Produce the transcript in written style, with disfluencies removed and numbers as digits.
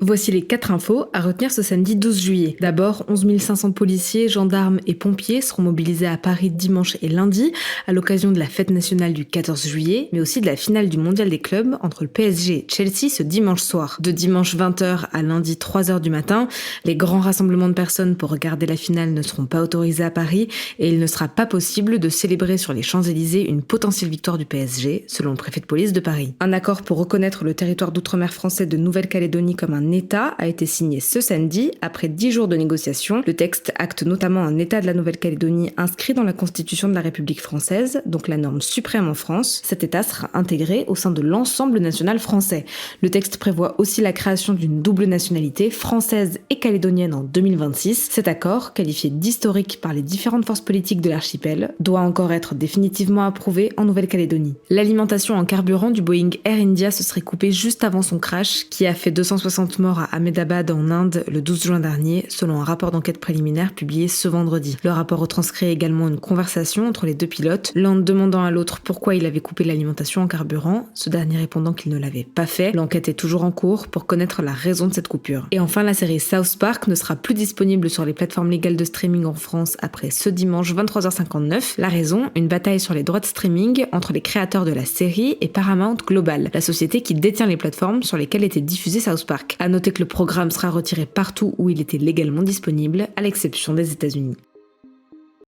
Voici les 4 infos à retenir ce samedi 12 juillet. D'abord, 11 500 policiers, gendarmes et pompiers seront mobilisés à Paris dimanche et lundi à l'occasion de la fête nationale du 14 juillet, mais aussi de la finale du mondial des clubs entre le PSG et Chelsea ce dimanche soir. De dimanche 20h à lundi 3h du matin, les grands rassemblements de personnes pour regarder la finale ne seront pas autorisés à Paris et il ne sera pas possible de célébrer sur les Champs-Élysées une potentielle victoire du PSG, selon le préfet de police de Paris. Un accord pour reconnaître le territoire d'outre-mer français de Nouvelle-Calédonie comme un État a été signé ce samedi après 10 jours de négociations. Le texte acte notamment un État de la Nouvelle-Calédonie inscrit dans la Constitution de la République française, donc la norme suprême en France. Cet État sera intégré au sein de l'ensemble national français. Le texte prévoit aussi la création d'une double nationalité française et calédonienne en 2026. Cet accord, qualifié d'historique par les différentes forces politiques de l'archipel, doit encore être définitivement approuvé en Nouvelle-Calédonie. L'alimentation en carburant du Boeing Air India se serait coupée juste avant son crash, qui a fait 260 morts à Ahmedabad en Inde le 12 juin dernier, selon un rapport d'enquête préliminaire publié ce vendredi. Le rapport retranscrit également une conversation entre les deux pilotes, l'un demandant à l'autre pourquoi il avait coupé l'alimentation en carburant, ce dernier répondant qu'il ne l'avait pas fait. L'enquête est toujours en cours pour connaître la raison de cette coupure. Et enfin, la série South Park ne sera plus disponible sur les plateformes légales de streaming en France après ce dimanche 23h59. La raison, une bataille sur les droits de streaming entre les créateurs de la série et Paramount Global, la société qui détient les plateformes sur lesquelles était diffusé South Park. À noter que le programme sera retiré partout où il était légalement disponible, à l'exception des États-Unis.